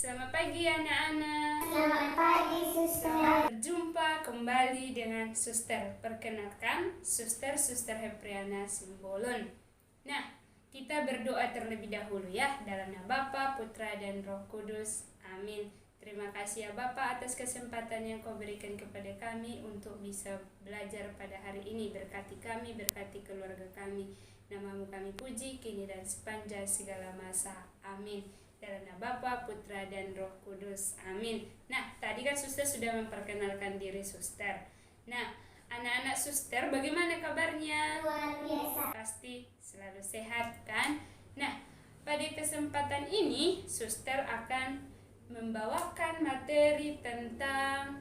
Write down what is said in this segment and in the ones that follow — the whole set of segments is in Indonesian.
Selamat pagi anak-anak. Selamat pagi, Suster. Berjumpa kembali dengan Suster. Perkenalkan, Suster Hepriana Simbolon. Nah, kita berdoa terlebih dahulu ya, dalam nama Bapa, Putra, dan Roh Kudus. Amin. Terima kasih ya Bapa atas kesempatan yang Kau berikan kepada kami untuk bisa belajar pada hari ini. Berkati kami, berkati keluarga kami. Namamu kami puji, kini dan sepanjang segala masa. Amin. Dalam nama Bapa, Putra, dan Roh Kudus. Amin. Nah, tadi kan Suster sudah memperkenalkan diri Suster. Nah, anak-anak Suster bagaimana kabarnya? Luar biasa. Pasti selalu sehat kan? Nah, pada kesempatan ini Suster akan membawakan materi tentang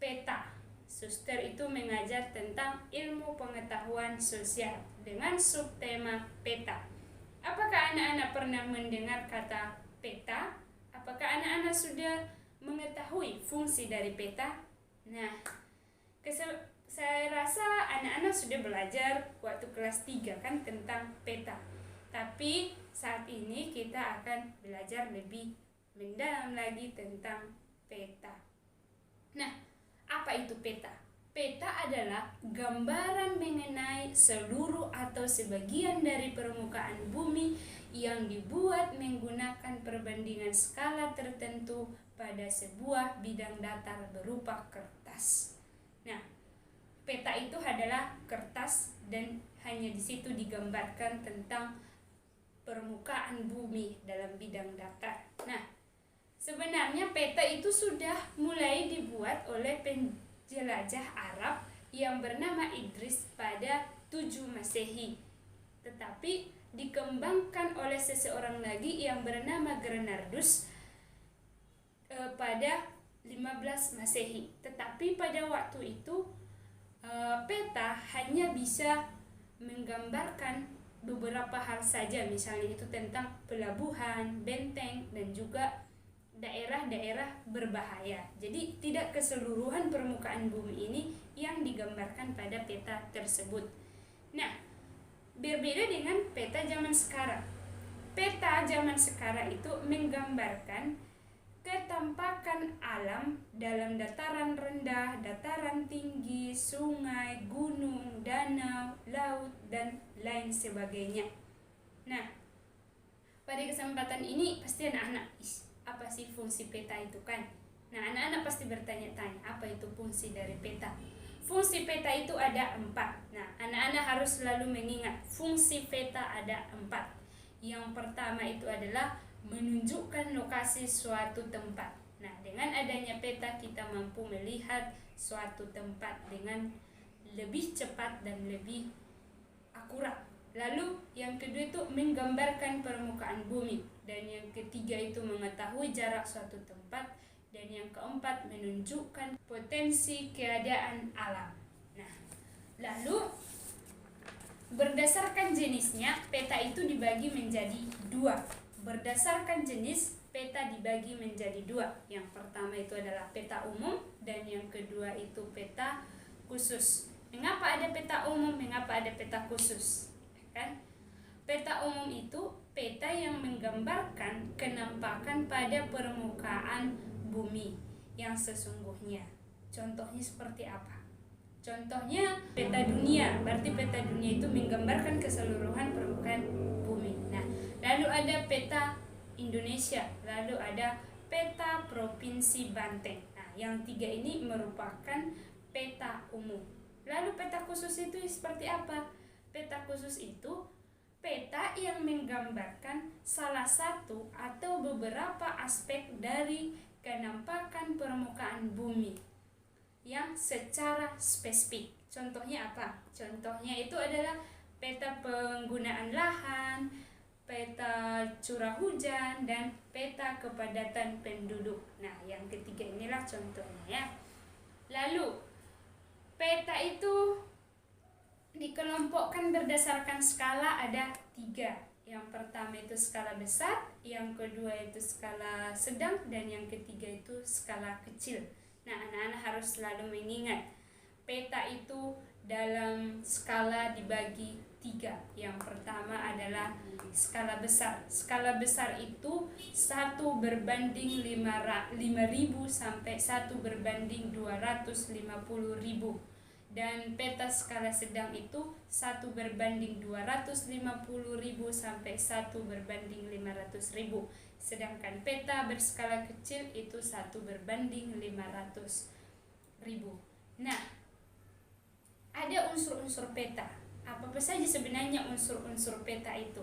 peta. Suster itu mengajar tentang ilmu pengetahuan sosial dengan subtema peta. Apakah anak-anak pernah mendengar kata peta? Apakah anak-anak sudah mengetahui fungsi dari peta? Nah, saya rasa anak-anak sudah belajar waktu kelas 3 kan tentang peta. Tapi saat ini kita akan belajar lebih mendalam lagi tentang peta. Nah, apa itu peta? Peta adalah gambaran mengenai seluruh atau sebagian dari permukaan bumi yang dibuat menggunakan perbandingan skala tertentu pada sebuah bidang datar berupa kertas. Nah, peta itu adalah kertas dan hanya di situ digambarkan tentang permukaan bumi dalam bidang datar. Nah, sebenarnya peta itu sudah mulai dibuat oleh jelajah Arab yang bernama Idris pada 7 Masehi. Tetapi dikembangkan oleh seseorang lagi yang bernama Grenardus pada 15 Masehi. Tetapi pada waktu itu peta hanya bisa menggambarkan beberapa hal saja, misalnya itu tentang pelabuhan, benteng, dan juga daerah-daerah berbahaya. Jadi tidak keseluruhan permukaan bumi ini yang digambarkan pada peta tersebut. Nah, berbeda dengan peta zaman sekarang. Peta zaman sekarang itu menggambarkan ketampakan alam dalam dataran rendah, dataran tinggi, sungai, gunung, danau, laut, dan lain sebagainya. Nah, pada kesempatan ini pasti anak-anak, apa sih fungsi peta itu kan? Nah, anak-anak pasti bertanya-tanya, apa itu fungsi dari peta? Fungsi peta itu ada 4. Nah, anak-anak harus selalu mengingat fungsi peta ada 4. Yang pertama itu adalah menunjukkan lokasi suatu tempat. Nah, dengan adanya peta kita mampu melihat suatu tempat dengan lebih cepat dan lebih akurat. Lalu yang kedua itu menggambarkan permukaan bumi, dan yang ketiga itu mengetahui jarak suatu tempat, dan yang keempat menunjukkan potensi keadaan alam. Nah, lalu berdasarkan jenisnya peta itu dibagi menjadi 2. Berdasarkan jenis peta dibagi menjadi 2. Yang pertama itu adalah peta umum dan yang kedua itu peta khusus. Mengapa ada peta umum? Mengapa ada peta khusus? Kan? Peta umum itu peta yang menggambarkan kenampakan pada permukaan bumi yang sesungguhnya. Contohnya seperti apa? Contohnya peta dunia. Berarti peta dunia itu menggambarkan keseluruhan permukaan bumi. Nah, lalu ada peta Indonesia, lalu ada peta Provinsi Banten. Nah, yang 3 ini merupakan peta umum. Lalu peta khusus itu seperti apa? Peta khusus itu peta yang menggambarkan salah satu atau beberapa aspek dari kenampakan permukaan bumi yang secara spesifik. Contohnya apa? Contohnya itu adalah peta penggunaan lahan, peta curah hujan, dan peta kepadatan penduduk. Nah, yang ketiga inilah contohnya ya. Lalu peta itu dikelompokkan berdasarkan skala ada 3. Yang pertama itu skala besar, yang kedua itu skala sedang, dan yang ketiga itu skala kecil. Nah, anak-anak harus selalu mengingat peta itu dalam skala dibagi 3. Yang pertama adalah skala besar. Skala besar itu 1 berbanding 5.000 sampai 1 berbanding 250.000. Dan peta skala sedang itu 1 berbanding 250.000 sampai 1 berbanding 500.000. Sedangkan peta berskala kecil itu 1 berbanding 500.000. Nah, ada unsur-unsur peta. Apa saja sebenarnya unsur-unsur peta itu?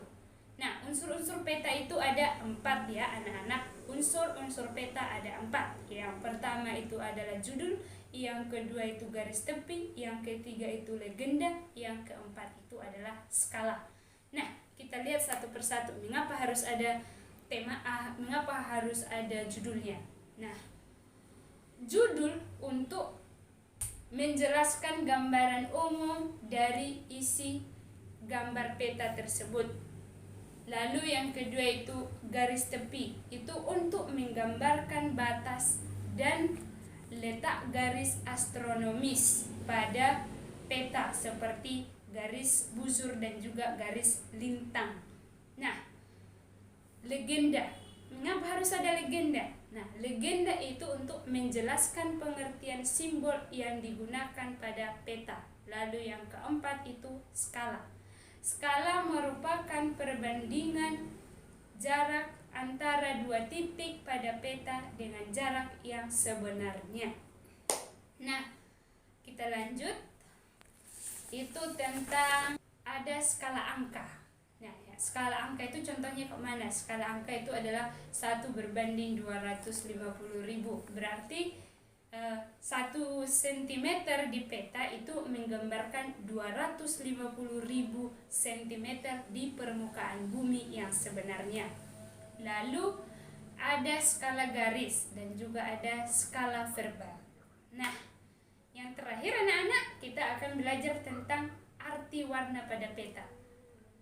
Nah, unsur-unsur peta itu ada 4 ya anak-anak. Unsur-unsur peta ada 4. Yang pertama itu adalah judul, yang kedua itu garis tepi, yang ketiga itu legenda, yang keempat itu adalah skala. Nah, kita lihat satu persatu. Mengapa harus ada tema mengapa harus ada judulnya? Nah, judul untuk menjelaskan gambaran umum dari isi gambar peta tersebut. Lalu yang kedua itu garis tepi, itu untuk menggambarkan batas dan letak garis astronomis pada peta seperti garis busur dan juga garis lintang. Nah, legenda. Mengapa harus ada legenda? Nah, legenda itu untuk menjelaskan pengertian simbol yang digunakan pada peta. Lalu yang keempat itu skala. Skala merupakan perbandingan jarak antara 2 titik pada peta dengan jarak yang sebenarnya. Nah, kita lanjut. Itu tentang ada skala angka. Nah, ya, skala angka itu contohnya kemana? Skala angka itu adalah 1 berbanding 250.000. Berarti 1 cm di peta itu menggambarkan 250.000 cm di permukaan bumi yang sebenarnya. Lalu ada skala garis dan juga ada skala verbal. Nah, yang terakhir anak-anak, kita akan belajar tentang arti warna pada peta.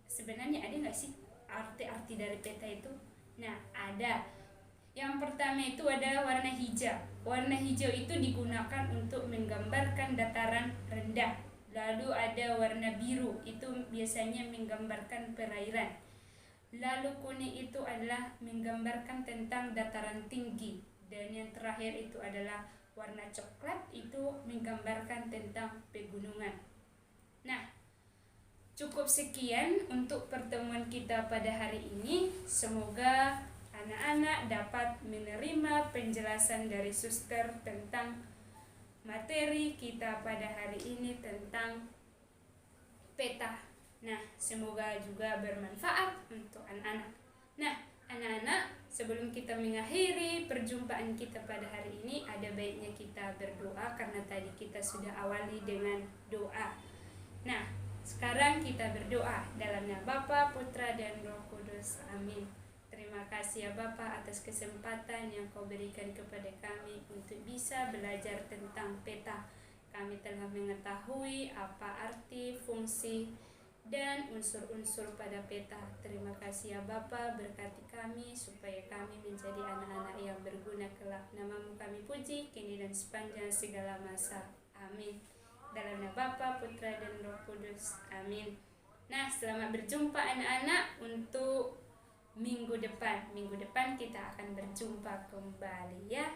Sebenarnya ada nggak sih arti-arti dari peta itu? Nah, ada. Yang pertama itu adalah warna hijau. Warna hijau itu digunakan untuk menggambarkan dataran rendah. Lalu ada warna biru, itu biasanya menggambarkan perairan. Lalu kuning itu adalah menggambarkan tentang dataran tinggi. Dan yang terakhir itu adalah warna coklat, itu menggambarkan tentang pegunungan. Nah, cukup sekian untuk pertemuan kita pada hari ini. Semoga anak-anak dapat menerima penjelasan dari suster tentang materi kita pada hari ini tentang peta. Nah, semoga juga bermanfaat untuk anak-anak. Nah, anak-anak, sebelum kita mengakhiri perjumpaan kita pada hari ini, ada baiknya kita berdoa karena tadi kita sudah awali dengan doa. Nah, sekarang kita berdoa dalam nama Bapa, Putra, dan Roh Kudus. Amin. Terima kasih ya Bapa atas kesempatan yang Kau berikan kepada kami untuk bisa belajar tentang peta. Kami telah mengetahui apa arti, fungsi, dan unsur-unsur pada peta. Terima kasih ya Bapa, berkati kami supaya kami menjadi anak-anak yang berguna kelak. Namamu kami puji, kini dan sepanjang segala masa. Amin. Dalam nama Bapa, Putra, dan Roh Kudus. Amin. Nah, selamat berjumpa anak-anak untuk minggu depan. Minggu depan kita akan berjumpa kembali ya.